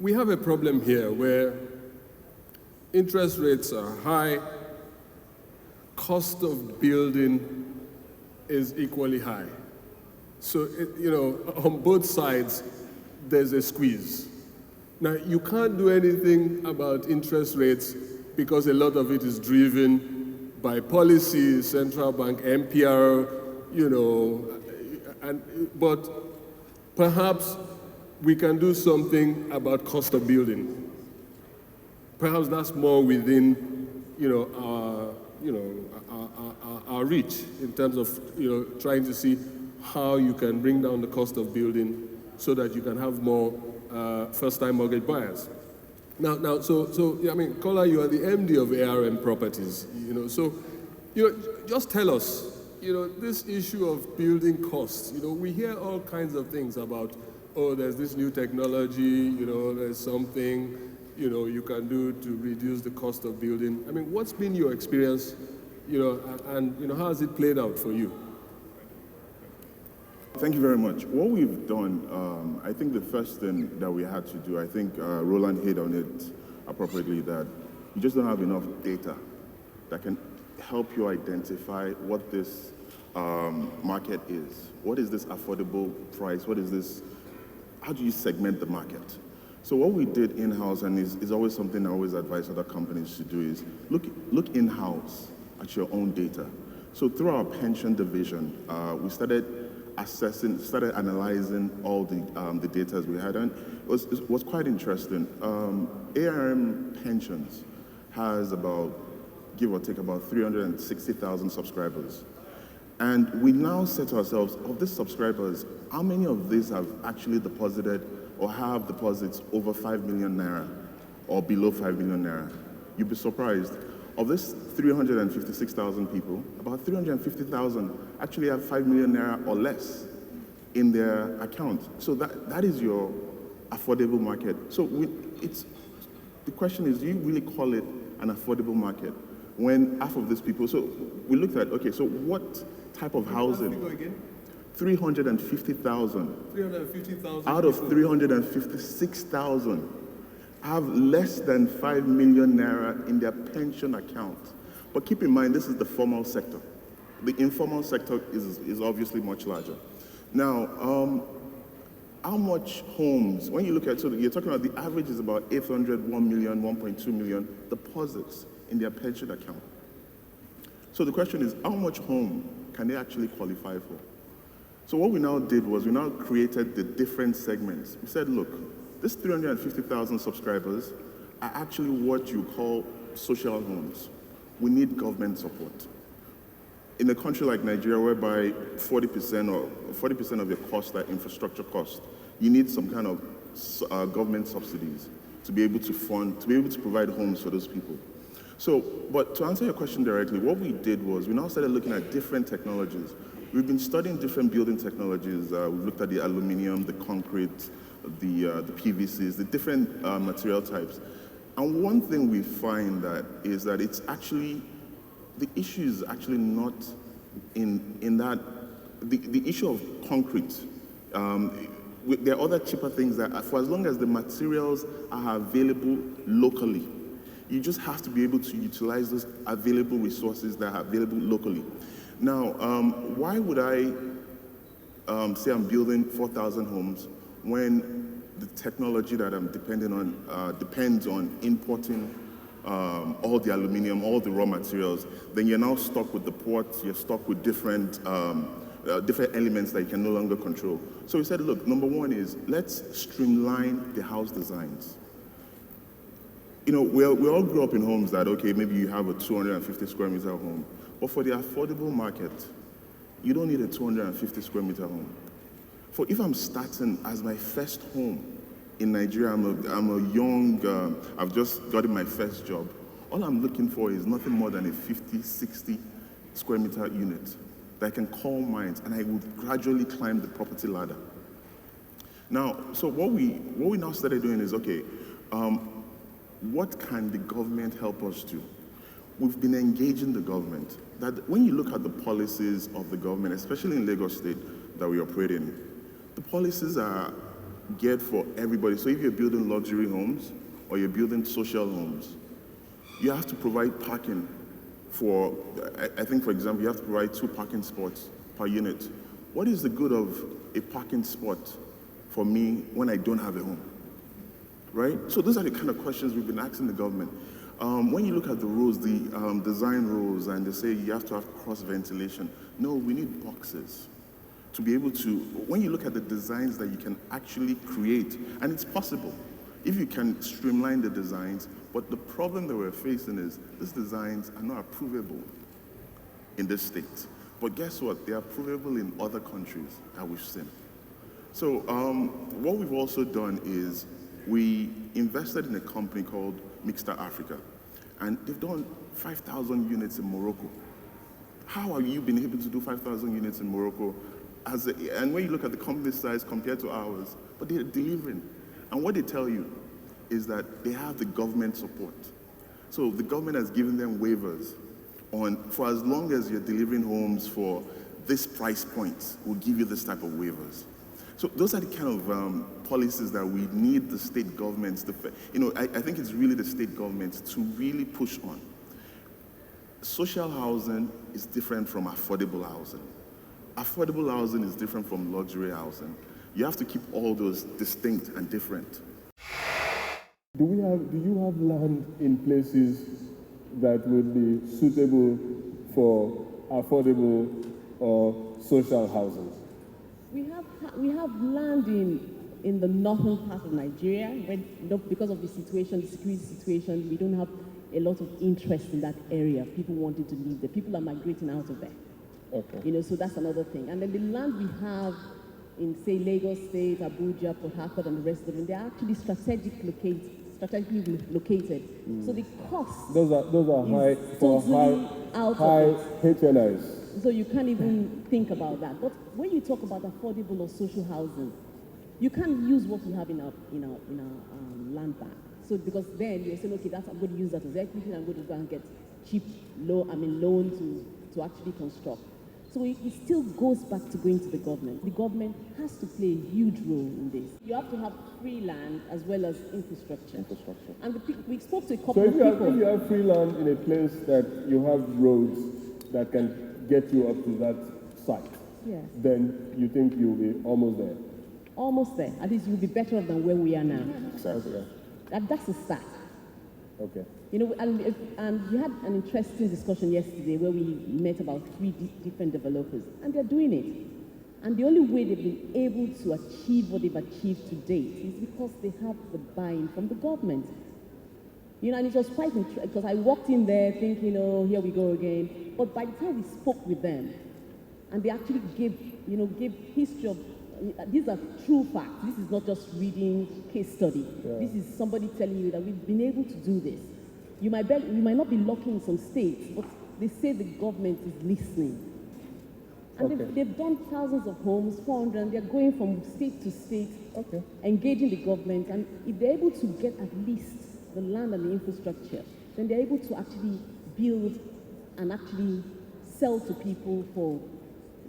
we have a problem here where interest rates are high, cost of building is equally high. So, on both sides, there's a squeeze. Now, you can't do anything about interest rates because a lot of it is driven by policy, central bank, MPR, but perhaps we can do something about cost of building. Perhaps that's more within, our reach in terms of, trying to see how you can bring down the cost of building so that you can have more first-time mortgage buyers. Kola, you are the MD of ARM Properties, just tell us, this issue of building costs, we hear all kinds of things about, there's this new technology, there's something, you can do to reduce the cost of building. I mean, what's been your experience, and how has it played out for you? Thank you very much. What we've done, I think the first thing that we had to do, I think Roland hit on it appropriately, that you just don't have enough data that can help you identify what this market is. What is this affordable price? What is this? How do you segment the market? So what we did in-house, and is always something I always advise other companies to do, is look in-house at your own data. So through our pension division, we started analyzing all the data we had, and it was quite interesting. ARM Pensions has about, give or take, about 360,000 subscribers. And we now said to ourselves, of these subscribers, how many of these have actually deposited or have deposits over 5 million naira or below 5 million naira? You'd be surprised. Of this 356,000 people, about 350,000 actually have 5 million naira or less in their account. So that is your affordable market. So the question is, do you really call it an affordable market when half of these people, so we looked at, okay, so what type of housing? 350,000. 350,000 out of 356,000 have less than 5 million naira in their pension account. But keep in mind, this is the formal sector. The informal sector is obviously much larger. Now, how much homes, when you look at, so you're talking about the average is about 800, 1 million, 1.2 million deposits in their pension account. So the question is, how much home can they actually qualify for? So what we now did was we now created the different segments. We said, look, these 350,000 subscribers are actually what you call social homes. We need government support. In a country like Nigeria, whereby 40% of your costs are infrastructure costs, you need some kind of government subsidies to be able to fund, to be able to provide homes for those people. So, but to answer your question directly, what we did was we now started looking at different technologies. We've been studying different building technologies. We've looked at the aluminum, the concrete, the PVCs, the different material types. And one thing we find is that it's actually, the issue is actually not in that, the issue of concrete. There are other cheaper things that, for as long as the materials are available locally, you just have to be able to utilize those available resources that are available locally. Now, why would I say I'm building 4,000 homes when the technology that I'm depending on depends on importing all the aluminum, all the raw materials? Then you're now stuck with the ports, you're stuck with different elements that you can no longer control. So we said, look, number one is let's streamline the house designs. We all grew up in homes that, okay, maybe you have a 250 square meter home, but for the affordable market, you don't need a 250 square meter home. If I'm starting as my first home in Nigeria, I'm a young, I've just gotten my first job, all I'm looking for is nothing more than a 50, 60 square meter unit that I can call mine, and I would gradually climb the property ladder. Now, so what we now started doing is, okay, what can the government help us do? We've been engaging the government. That when you look at the policies of the government, especially in Lagos State that we operate in, the policies are geared for everybody. So if you're building luxury homes or you're building social homes, you have to provide parking for, I think, for example, you have to provide 2 parking spots per unit. What is the good of a parking spot for me when I don't have a home, right? So those are the kind of questions we've been asking the government. When you look at the rules, the design rules, and they say you have to have cross ventilation. No, we need boxes to be able to, when you look at the designs that you can actually create, and it's possible, if you can streamline the designs, but the problem that we're facing is these designs are not approvable in this state. But guess what? They are approvable in other countries that we've seen. So what we've also done is we invested in a company called Mixta Africa, and they've done 5,000 units in Morocco. How are you been able to do 5,000 units in Morocco? And when you look at the company size compared to ours, but they're delivering. And what they tell you is that they have the government support. So the government has given them waivers for as long as you're delivering homes for this price point, we'll give you this type of waivers. So those are the kind of policies that we need the state governments to, I think it's really the state governments to really push on. Social housing is different from affordable housing. Affordable housing is different from luxury housing. You have to keep all those distinct and different. Do you have land in places that would be suitable for affordable or social housing? We have land in the northern part of Nigeria, where because of the situation, the security situation, we don't have a lot of interest in that area. People wanting to live there. People are migrating out of there. Okay. So that's another thing. And then the land we have in, say, Lagos State, Abuja, Port Harcourt, and the rest of them, they're actually strategically located. So the cost those are high for high HNIs. So you can't even think about that. But when you talk about affordable or social housing, you can't use what we have in our land bank. So because then you're saying, okay, I'm going to use that as equity, and I'm going to go and get cheap loan to actually construct. So it still goes back to going to the government. The government has to play a huge role in this. You have to have free land as well as infrastructure. And we spoke to a couple of people. So if you have free land in a place that you have roads that can get you up to that site, yes, then you think you'll be almost there? Almost there. At least you'll be better than where we are now. Exactly. That's a start. Okay. And we had an interesting discussion yesterday where we met about 3 different developers, and they're doing it. And the only way they've been able to achieve what they've achieved to date is because they have the buy-in from the government. And it was quite interesting, because I walked in there thinking, here we go again. But by the time we spoke with them, and they actually gave history of, these are true facts. This is not just reading case study. Yeah. This is somebody telling you that we've been able to do this. You might not be lucky in some states, but they say the government is listening. And okay, they've done thousands of homes, 400, and they're going from state to state, okay, engaging the government. And if they're able to get at least the land and the infrastructure, then they're able to actually build and actually sell to people for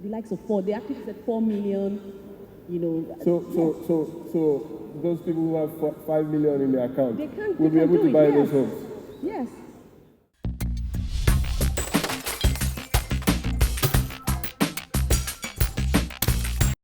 the likes of they actually said 4 million, So those people who have 5 million in their account they will be able to buy those homes? Yes.